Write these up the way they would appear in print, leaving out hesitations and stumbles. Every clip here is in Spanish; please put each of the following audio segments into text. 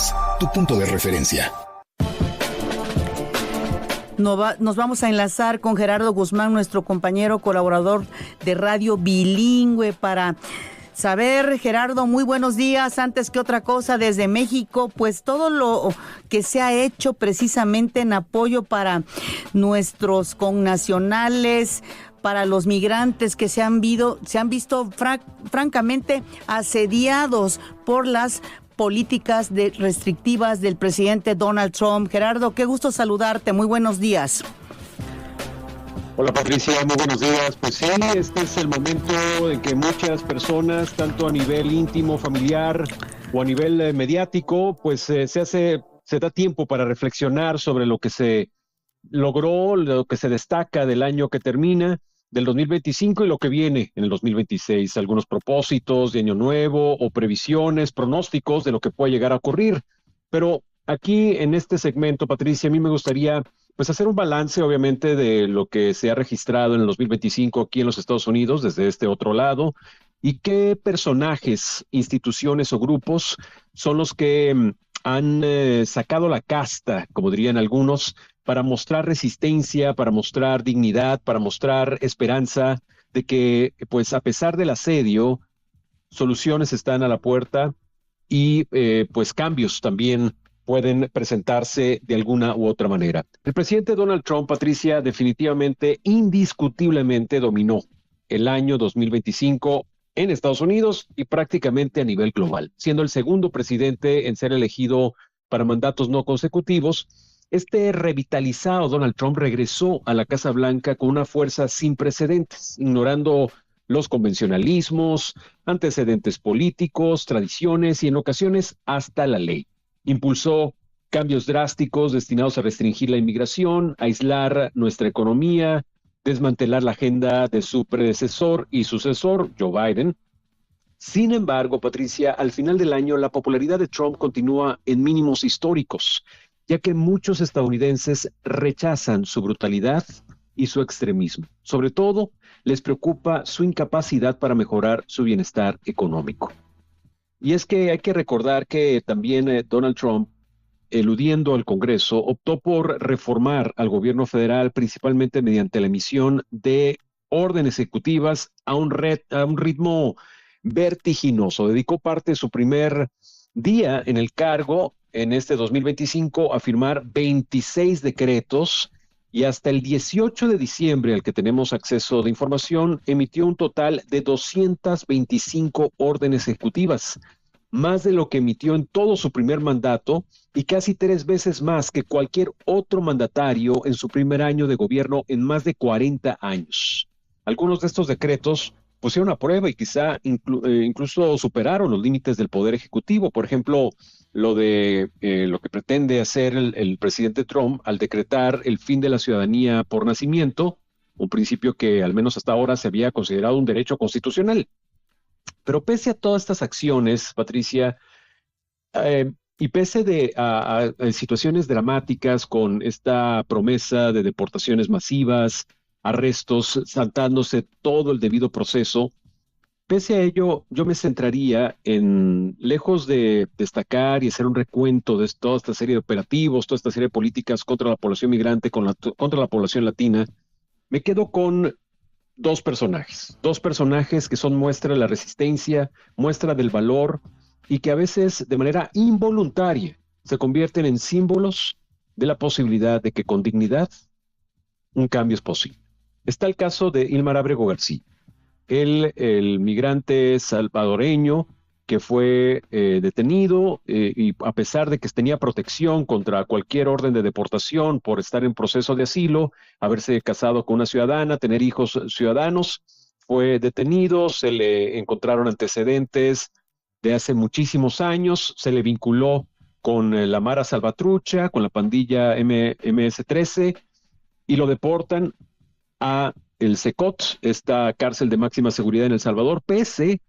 Noticias, tu punto de referencia. Nos vamos a enlazar con Gerardo Guzmán, nuestro compañero colaborador de Radio Bilingüe, para saber, Gerardo, muy buenos días. Antes que otra cosa, desde México, pues todo lo que se ha hecho precisamente en apoyo para nuestros connacionales, para los migrantes que se han visto francamente asediados por las políticas restrictivas del presidente Donald Trump. Gerardo, qué gusto saludarte. Muy buenos días. Hola Patricia, muy buenos días. Pues sí, este es el momento en que muchas personas, tanto a nivel íntimo, familiar o a nivel mediático, pues se da tiempo para reflexionar sobre lo que se logró, lo que se destaca del año que termina, del 2025 y lo que viene en el 2026, algunos propósitos de año nuevo o previsiones, pronósticos de lo que puede llegar a ocurrir. Pero aquí en este segmento, Patricia, a mí me gustaría pues hacer un balance obviamente de lo que se ha registrado en el 2025 aquí en los Estados Unidos desde este otro lado y qué personajes, instituciones o grupos son los que han sacado la casta, como dirían algunos, para mostrar resistencia, para mostrar dignidad, para mostrar esperanza de que, pues a pesar del asedio, soluciones están a la puerta y pues cambios también pueden presentarse de alguna u otra manera. El presidente Donald Trump, Patricia, definitivamente, indiscutiblemente dominó el año 2025 en Estados Unidos y prácticamente a nivel global, siendo el segundo presidente en ser elegido para mandatos no consecutivos. Este revitalizado Donald Trump regresó a la Casa Blanca con una fuerza sin precedentes, ignorando los convencionalismos, antecedentes políticos, tradiciones y en ocasiones hasta la ley. Impulsó cambios drásticos destinados a restringir la inmigración, aislar nuestra economía, desmantelar la agenda de su predecesor y sucesor, Joe Biden. Sin embargo, Patricia, al final del año la popularidad de Trump continúa en mínimos históricos, ya que muchos estadounidenses rechazan su brutalidad y su extremismo. Sobre todo, les preocupa su incapacidad para mejorar su bienestar económico. Y es que hay que recordar que también Donald Trump, eludiendo al Congreso, optó por reformar al gobierno federal, principalmente mediante la emisión de órdenes ejecutivas a un ritmo vertiginoso. Dedicó parte de su primer día en el cargo, en este 2025, a firmar 26 decretos y hasta el 18 de diciembre, al que tenemos acceso de información, emitió un total de 225 órdenes ejecutivas, más de lo que emitió en todo su primer mandato y casi 3 veces más que cualquier otro mandatario en su primer año de gobierno en más de 40 años. Algunos de estos decretos pusieron a prueba y quizá incluso superaron los límites del poder ejecutivo. Por ejemplo, lo que pretende hacer el presidente Trump al decretar el fin de la ciudadanía por nacimiento, un principio que al menos hasta ahora se había considerado un derecho constitucional. Pero pese a todas estas acciones, Patricia, y pese a situaciones dramáticas con esta promesa de deportaciones masivas, arrestos, saltándose todo el debido proceso, pese a ello, yo me centraría en, lejos de destacar y hacer un recuento de toda esta serie de operativos, toda esta serie de políticas contra la población migrante, contra la población latina, me quedo con dos personajes que son muestra de la resistencia, muestra del valor y que a veces de manera involuntaria se convierten en símbolos de la posibilidad de que con dignidad un cambio es posible. Está el caso de Ilmar Ábrego García, el migrante salvadoreño que fue detenido y a pesar de que tenía protección contra cualquier orden de deportación por estar en proceso de asilo, haberse casado con una ciudadana, tener hijos ciudadanos, fue detenido, se le encontraron antecedentes de hace muchísimos años, se le vinculó con la Mara Salvatrucha, con la pandilla MS-13 y lo deportan a el CECOT, esta cárcel de máxima seguridad en El Salvador, pese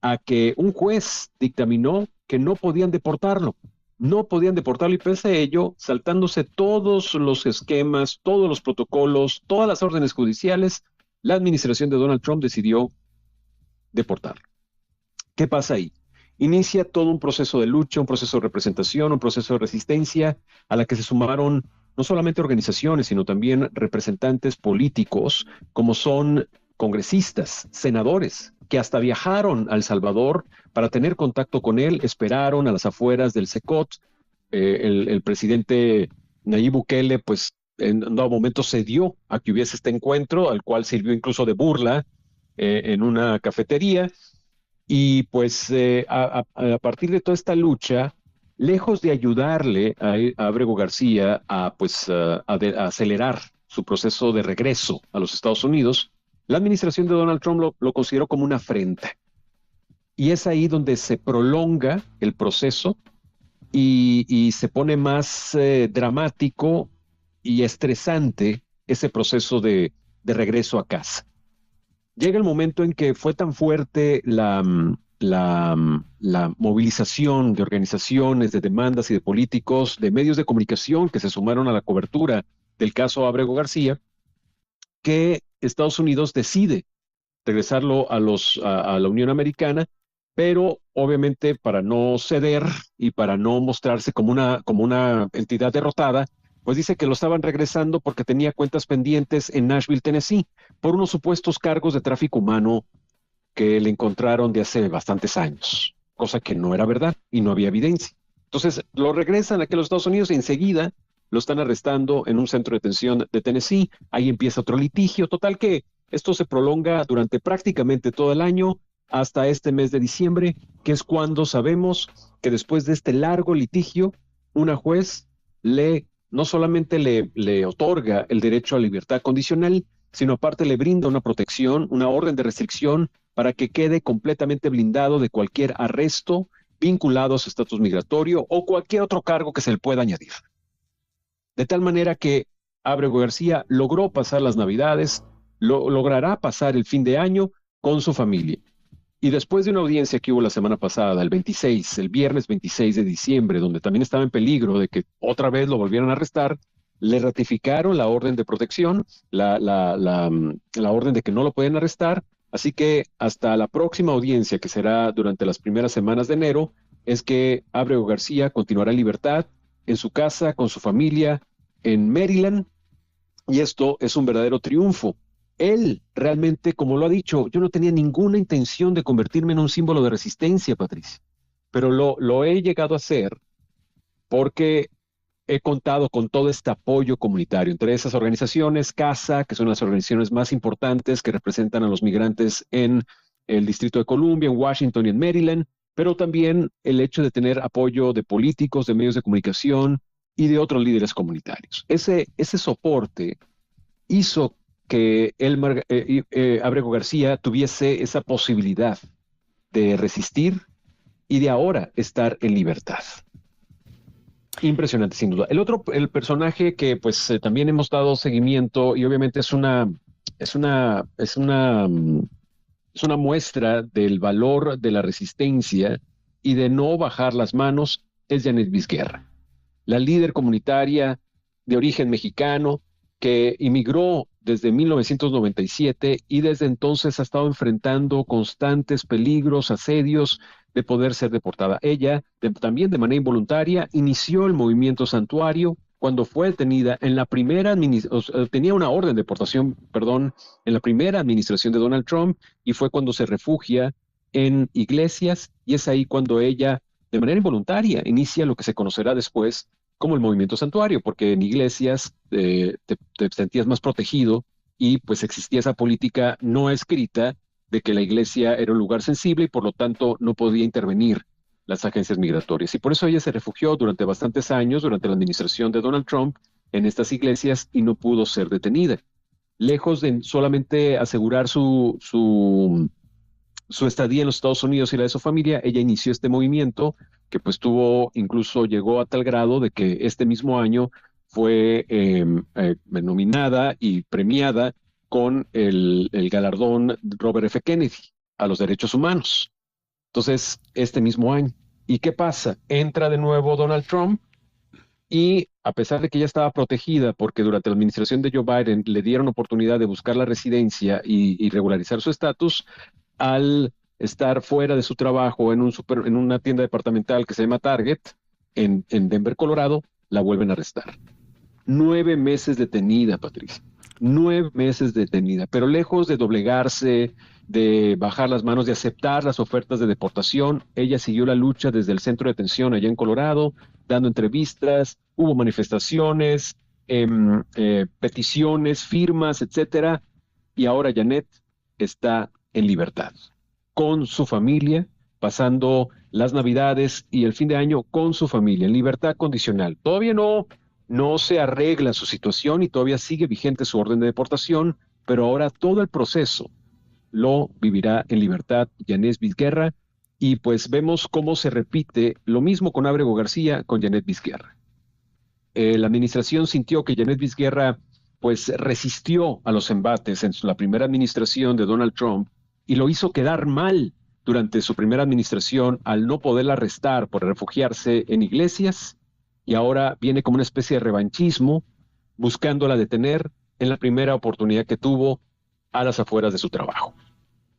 a que un juez dictaminó que no podían deportarlo y pese a ello, saltándose todos los esquemas, todos los protocolos, todas las órdenes judiciales, la administración de Donald Trump decidió deportarlo. ¿Qué pasa ahí? inicia todo un proceso de lucha, un proceso de representación, un proceso de resistencia a la que se sumaron no solamente organizaciones, sino también representantes políticos, como son congresistas, senadores, que hasta viajaron a El Salvador para tener contacto con él, esperaron a las afueras del Secot. El presidente Nayib Bukele, pues en dado momento cedió a que hubiese este encuentro, al cual sirvió incluso de burla en una cafetería. Y pues a partir de toda esta lucha, lejos de ayudarle a Abrego García a acelerar su proceso de regreso a los Estados Unidos, la administración de Donald Trump lo consideró como una afrenta. Y es ahí donde se prolonga el proceso y se pone más dramático y estresante ese proceso de regreso a casa. Llega el momento en que fue tan fuerte la movilización de organizaciones, de demandas y de políticos, de medios de comunicación que se sumaron a la cobertura del caso Abrego García, que Estados Unidos decide regresarlo a la Unión Americana, pero obviamente para no ceder y para no mostrarse como una entidad derrotada, pues dice que lo estaban regresando porque tenía cuentas pendientes en Nashville, Tennessee, por unos supuestos cargos de tráfico humano que le encontraron de hace bastantes años, cosa que no era verdad y no había evidencia. Entonces lo regresan aquí a los Estados Unidos y enseguida lo están arrestando en un centro de detención de Tennessee. Ahí empieza otro litigio. Total que esto se prolonga durante prácticamente todo el año hasta este mes de diciembre, que es cuando sabemos que después de este largo litigio, una juez no solamente le otorga el derecho a libertad condicional, sino aparte le brinda una protección, una orden de restricción para que quede completamente blindado de cualquier arresto vinculado a su estatus migratorio o cualquier otro cargo que se le pueda añadir. De tal manera que Abrego García logró pasar las Navidades, logrará pasar el fin de año con su familia. Y después de una audiencia que hubo la semana pasada, el viernes 26 de diciembre, donde también estaba en peligro de que otra vez lo volvieran a arrestar, le ratificaron la orden de protección, la orden de que no lo pueden arrestar. Así que hasta la próxima audiencia, que será durante las primeras semanas de enero, es que Abrego García continuará en libertad en su casa, con su familia, en Maryland, y esto es un verdadero triunfo. Él realmente, como lo ha dicho, yo no tenía ninguna intención de convertirme en un símbolo de resistencia, Patricia, pero lo he llegado a hacer porque he contado con todo este apoyo comunitario, entre esas organizaciones, CASA, que son las organizaciones más importantes que representan a los migrantes en el Distrito de Columbia, en Washington y en Maryland, pero también el hecho de tener apoyo de políticos, de medios de comunicación y de otros líderes comunitarios. Ese soporte hizo que Abrego García tuviese esa posibilidad de resistir y de ahora estar en libertad. Impresionante, sin duda. El personaje que pues también hemos dado seguimiento y obviamente es una muestra del valor de la resistencia y de no bajar las manos, es Janet Vizguerra, la líder comunitaria de origen mexicano que inmigró desde 1997 y desde entonces ha estado enfrentando constantes peligros, asedios de poder ser deportada. Ella, también de manera involuntaria, inició el movimiento Santuario cuando fue detenida en la primera tenía una orden de deportación, en la primera administración de Donald Trump, y fue cuando se refugia en Iglesias, y es ahí cuando ella, de manera involuntaria, inicia lo que se conocerá después como el movimiento Santuario, porque en Iglesias te sentías más protegido y pues existía esa política no escrita de que la iglesia era un lugar sensible y por lo tanto no podía intervenir las agencias migratorias. Y por eso ella se refugió durante bastantes años, durante la administración de Donald Trump, en estas iglesias y no pudo ser detenida. Lejos de solamente asegurar su estadía en los Estados Unidos y la de su familia, ella inició este movimiento que pues llegó a tal grado de que este mismo año fue nominada y premiada con el galardón Robert F. Kennedy a los derechos humanos. Entonces, este mismo año. ¿Y qué pasa? Entra de nuevo Donald Trump y a pesar de que ella estaba protegida porque durante la administración de Joe Biden le dieron oportunidad de buscar la residencia y regularizar su estatus, al estar fuera de su trabajo en en una tienda departamental que se llama Target, en Denver, Colorado, la vuelven a arrestar. 9 meses detenida, Patricia. 9 meses detenida, pero lejos de doblegarse, de bajar las manos, de aceptar las ofertas de deportación, ella siguió la lucha desde el centro de detención allá en Colorado, dando entrevistas, hubo manifestaciones, peticiones, firmas, etcétera, y ahora Janet está en libertad, con su familia, pasando las Navidades y el fin de año con su familia, en libertad condicional. Todavía no se arregla su situación y todavía sigue vigente su orden de deportación, pero ahora todo el proceso lo vivirá en libertad Janet Vizquerra, y pues vemos cómo se repite lo mismo con Ábrego García, con Janet Vizquerra. La administración sintió que Janet Vizquerra pues resistió a los embates en la primera administración de Donald Trump y lo hizo quedar mal durante su primera administración al no poderla arrestar por refugiarse en iglesias, y ahora viene como una especie de revanchismo buscándola detener en la primera oportunidad que tuvo a las afueras de su trabajo.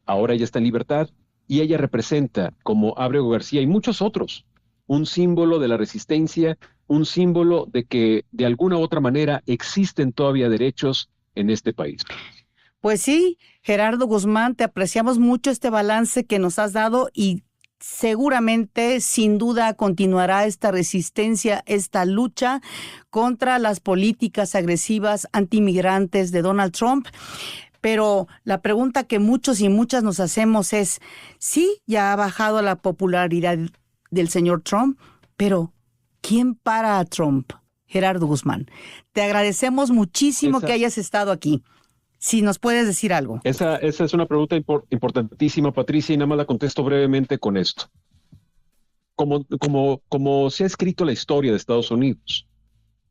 Ahora ella está en libertad y ella representa, como Ábrego García y muchos otros, un símbolo de la resistencia, un símbolo de que de alguna u otra manera existen todavía derechos en este país. Pues sí, Gerardo Guzmán, te apreciamos mucho este balance que nos has dado y seguramente, sin duda, continuará esta resistencia, esta lucha contra las políticas agresivas antimigrantes de Donald Trump. Pero la pregunta que muchos y muchas nos hacemos es, sí, ya ha bajado la popularidad del señor Trump, pero ¿quién para a Trump? Gerardo Guzmán, te agradecemos muchísimo que hayas estado aquí. Si nos puedes decir algo. Esa es una pregunta importantísima, Patricia, y nada más la contesto brevemente con esto. Como se ha escrito la historia de Estados Unidos,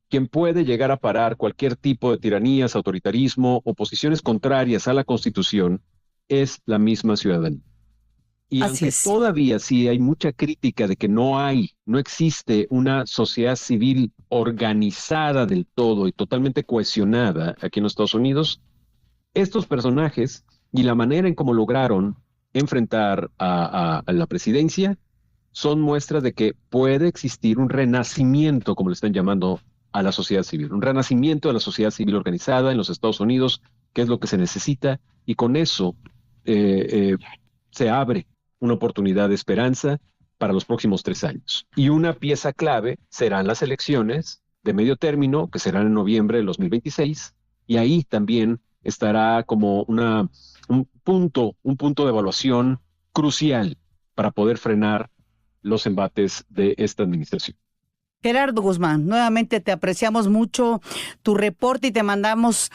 quien puede llegar a parar cualquier tipo de tiranías, autoritarismo o posiciones contrarias a la Constitución es la misma ciudadanía. Y aunque todavía sí hay mucha crítica de que no existe una sociedad civil organizada del todo y totalmente cohesionada aquí en los Estados Unidos, estos personajes y la manera en cómo lograron enfrentar a la presidencia son muestras de que puede existir un renacimiento, como le están llamando, a la sociedad civil, un renacimiento de la sociedad civil organizada en los Estados Unidos, que es lo que se necesita, y con eso se abre una oportunidad de esperanza para los próximos 3 años. Y una pieza clave serán las elecciones de medio término, que serán en noviembre del 2026, y ahí también estará como un punto de evaluación crucial para poder frenar los embates de esta administración. Gerardo Guzmán, nuevamente te apreciamos mucho tu reporte y te mandamos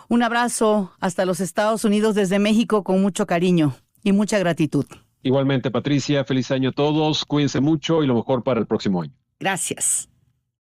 un abrazo hasta los Estados Unidos desde México con mucho cariño y mucha gratitud. Igualmente, Patricia, feliz año a todos, cuídense mucho y lo mejor para el próximo año. Gracias.